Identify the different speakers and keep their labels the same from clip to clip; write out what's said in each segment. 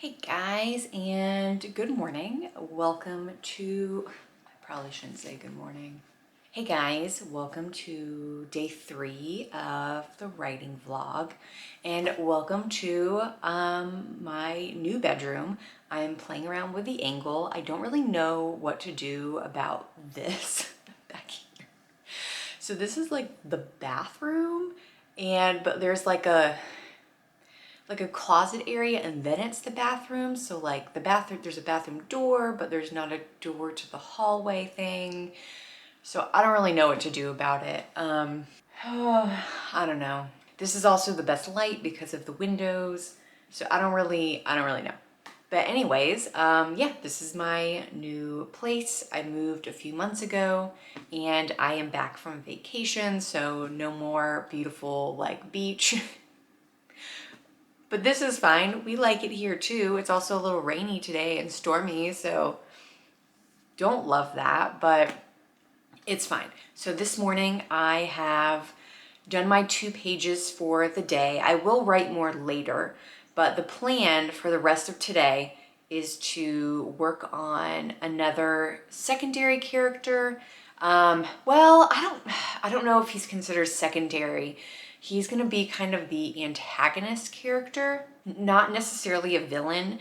Speaker 1: Hey guys, and good morning. Welcome to, I probably shouldn't say good morning. Hey guys, welcome to day 3 of the writing vlog, and welcome to my new bedroom. I'm playing around with the angle. I don't really know what to do about this back here. So this is like the bathroom, but there's like a closet area and then it's the bathroom. So like the bathroom, there's a bathroom door, but there's not a door to the hallway thing. So I don't really know what to do about it. I don't know. This is also the best light because of the windows. So I don't really know. But anyways, yeah, this is my new place. I moved a few months ago and I am back from vacation. So no more beautiful like beach. But this is fine. We like it here too. It's also a little rainy today and stormy, so don't love that, but it's fine. So this morning I have done my 2 pages for the day. I will write more later, but the plan for the rest of today is to work on another secondary character. Well, I don't know if he's considered secondary. He's gonna be kind of the antagonist character, not necessarily a villain.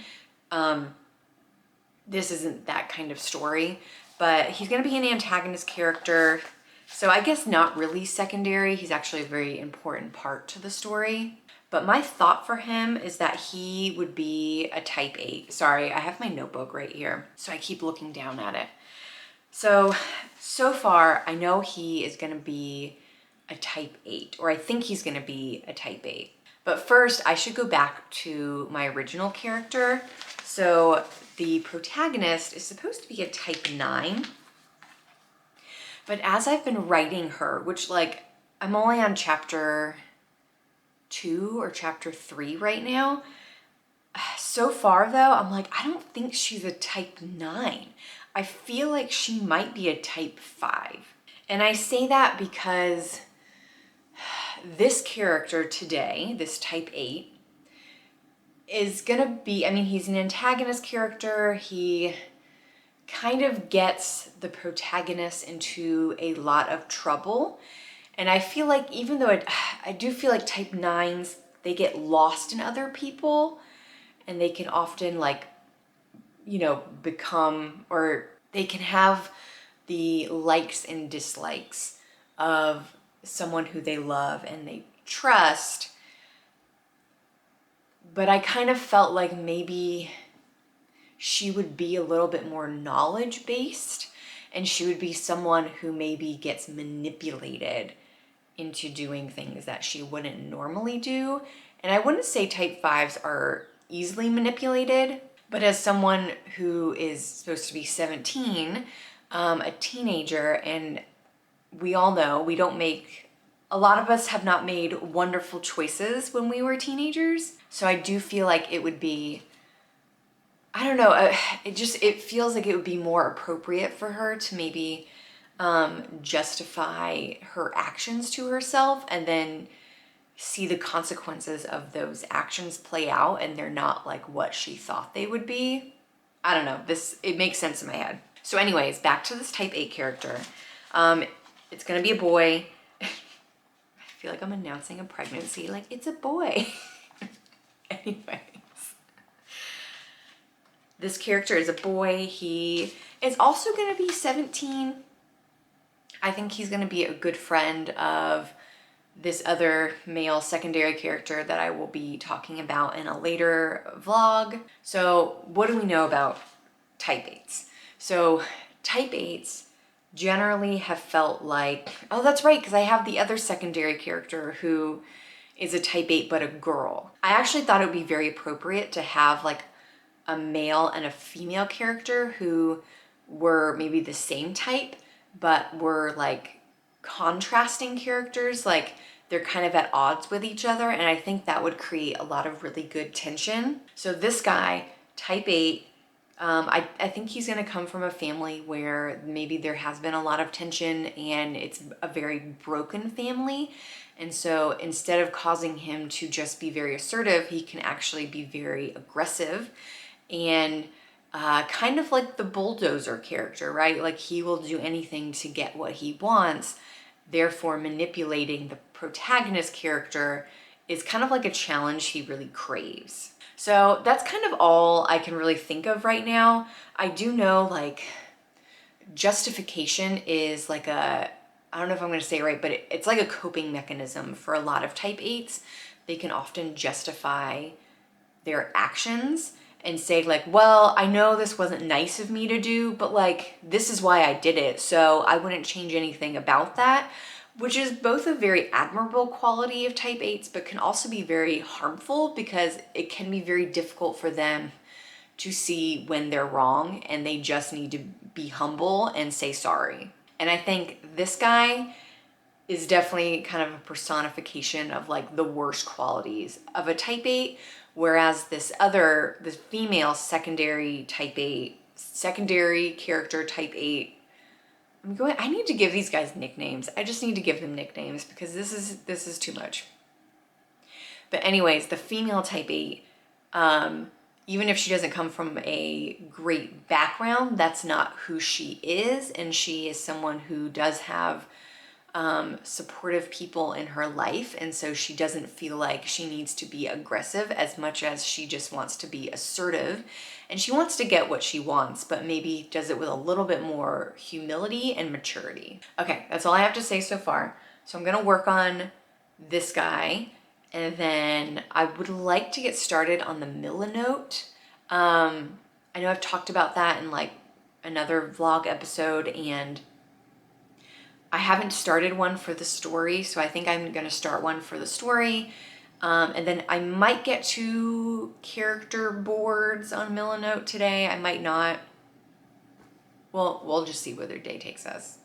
Speaker 1: This isn't that kind of story, but he's gonna be an antagonist character. So I guess not really secondary. He's actually a very important part to the story. But my thought for him is that he would be a type 8. Sorry, I have my notebook right here, so I keep looking down at it. So far, I know he is gonna be a type 8, or I think he's gonna be a type 8. But first, I should go back to my original character. So the protagonist is supposed to be a type 9. But as I've been writing her, which like, I'm only on chapter 2 or chapter 3 right now. So far though, I'm like, I don't think she's a type 9. I feel like she might be a type 5. And I say that because this character today, this type 8, is gonna be, I mean, he's an antagonist character. He kind of gets the protagonist into a lot of trouble. And I feel like even though I do feel like type 9s, they get lost in other people and they can often like, you know, become, or they can have the likes and dislikes of someone who they love and they trust. But I kind of felt like maybe she would be a little bit more knowledge-based and she would be someone who maybe gets manipulated into doing things that she wouldn't normally do. And I wouldn't say type 5s are easily manipulated, but as someone who is supposed to be 17, a teenager, and we all know a lot of us have not made wonderful choices when we were teenagers. So I do feel like it would be, I don't know, it feels like it would be more appropriate for her to maybe justify her actions to herself and then see the consequences of those actions play out and they're not like what she thought they would be. I don't know, it makes sense in my head. So anyways, back to this type 8 character. It's gonna be a boy. I feel like I'm announcing a pregnancy, like it's a boy. Anyways. This character is a boy. He is also gonna be 17. I think he's gonna be a good friend of this other male secondary character that I will be talking about in a later vlog. So what do we know about type 8s? So type 8s generally have felt like, oh, that's right, because I have the other secondary character who is a type 8 but a girl. I actually thought it would be very appropriate to have like a male and a female character who were maybe the same type but were like contrasting characters, like they're kind of at odds with each other, and I think that would create a lot of really good tension. So this guy, type 8, I think he's going to come from a family where maybe there has been a lot of tension and it's a very broken family. And so instead of causing him to just be very assertive, he can actually be very aggressive and kind of like the bulldozer character, right? Like he will do anything to get what he wants. Therefore, manipulating the protagonist character is kind of like a challenge he really craves. So that's kind of all I can really think of right now. I do know like justification is like I don't know if I'm going to say it right, but it's like a coping mechanism for a lot of type 8s. They can often justify their actions and say like, well, I know this wasn't nice of me to do, but like, this is why I did it. So I wouldn't change anything about that, which is both a very admirable quality of type 8s, but can also be very harmful because it can be very difficult for them to see when they're wrong and they just need to be humble and say sorry. And I think this guy is definitely kind of a personification of like the worst qualities of a type 8, whereas this female secondary character type 8, I need to give these guys nicknames. I just need to give them nicknames because this is too much. But anyways, the female type 8, even if she doesn't come from a great background, that's not who she is. And she is someone who does have supportive people in her life. And so she doesn't feel like she needs to be aggressive as much as she just wants to be assertive. And she wants to get what she wants, but maybe does it with a little bit more humility and maturity. Okay, that's all I have to say so far. So I'm going to work on this guy. And then I would like to get started on the Milanote. I know I've talked about that in like another vlog episode, and I haven't started one for the story, so I think I'm going to start one for the story. And then I might get to character boards on Milanote today. I might not. Well, we'll just see where their day takes us.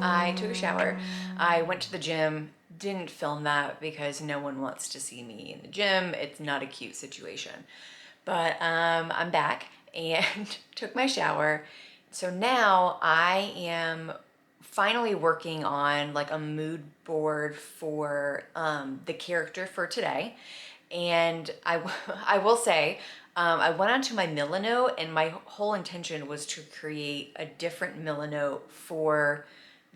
Speaker 1: I took a shower. I went to the gym, didn't film that because no one wants to see me in the gym. It's not a cute situation. But I'm back and took my shower. So now I am finally working on like a mood board for the character for today. And I will say, I went onto my Milanote and my whole intention was to create a different Milanote for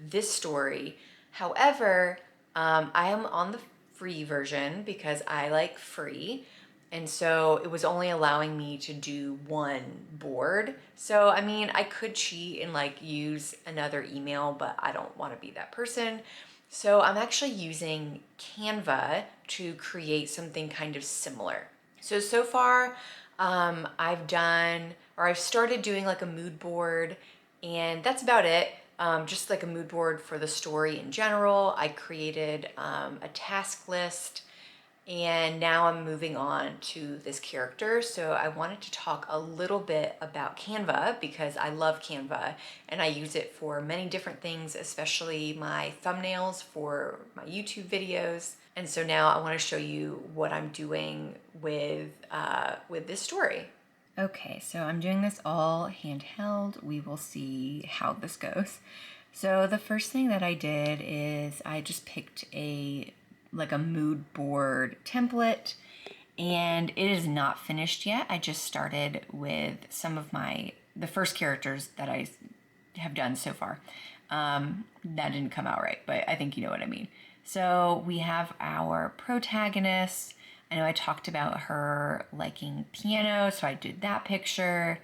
Speaker 1: this story. However, I am on the free version because I like free. And so it was only allowing me to do one board. So, I mean, I could cheat and like use another email, but I don't want to be that person. So I'm actually using Canva to create something kind of similar. So far, I've started doing like a mood board, and that's about it. Just like a mood board for the story in general. I created a task list, and now I'm moving on to this character. So I wanted to talk a little bit about Canva because I love Canva and I use it for many different things, especially my thumbnails for my YouTube videos. And so now I want to show you what I'm doing with this story. Okay, so I'm doing this all handheld. We will see how this goes. So the first thing that I did is I just picked a mood board template, and it is not finished yet. I just started with some of the first characters that I have done so far. That didn't come out right, but I think you know what I mean. So we have our protagonist. I know I talked about her liking piano, so I did that picture.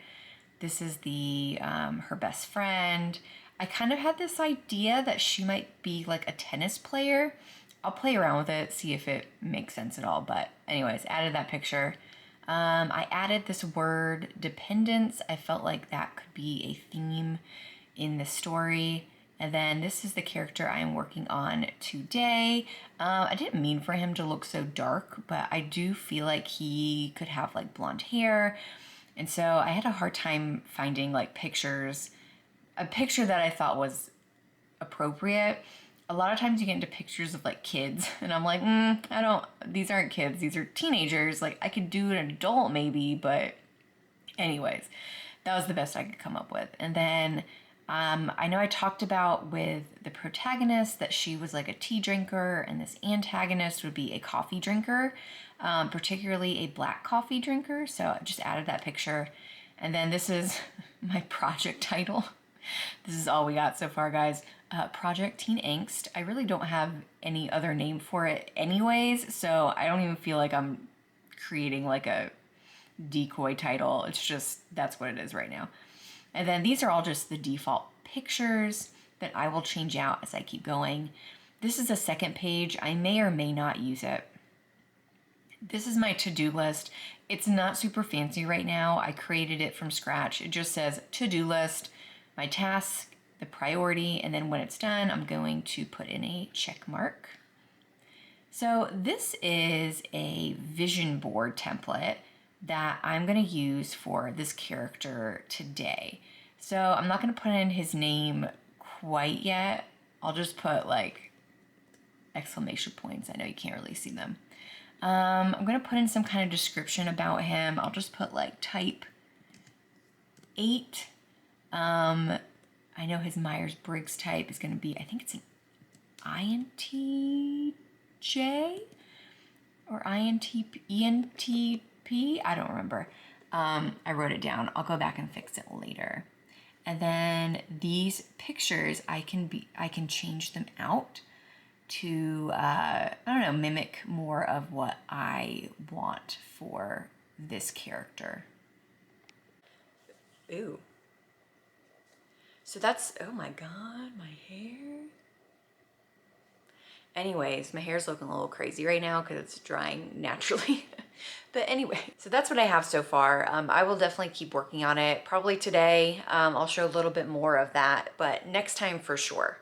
Speaker 1: This is her best friend. I kind of had this idea that she might be like a tennis player. I'll play around with it, see if it makes sense at all. But anyways, added that picture. I added this word dependence. I felt like that could be a theme in the story. And then this is the character I am working on today. I didn't mean for him to look so dark, but I do feel like he could have like blonde hair. And so I had a hard time finding like pictures, a picture that I thought was appropriate. A lot of times you get into pictures of like kids and I'm like, these aren't kids, these are teenagers. Like I could do an adult maybe, but anyways, that was the best I could come up with. And then I know I talked about with the protagonist that she was like a tea drinker and this antagonist would be a coffee drinker, particularly a black coffee drinker. So I just added that picture. And then this is my project title. This is all we got so far, guys. Project Teen Angst. I really don't have any other name for it anyways, so I don't even feel like I'm creating like a decoy title. It's just, that's what it is right now. And then these are all just the default pictures that I will change out as I keep going. This is a second page. I may or may not use it. This is my to-do list. It's not super fancy right now. I created it from scratch. It just says to-do list, my task, the priority, and then when it's done, I'm going to put in a check mark. So this is a vision board template that I'm going to use for this character today. So I'm not going to put in his name quite yet. I'll just put like exclamation points. I know you can't really see them. I'm going to put in some kind of description about him. I'll just put like type 8. I know his Myers-Briggs type is going to be, I think it's an INTJ or ENTP. I don't remember. I wrote it down. I'll go back and fix it later. And then these pictures, I can change them out to, I don't know, mimic more of what I want for this character. Ooh. So that's, oh my God, my hair. Anyways, my hair's looking a little crazy right now because it's drying naturally. But anyway, so that's what I have so far. I will definitely keep working on it. Probably today, I'll show a little bit more of that, but next time for sure.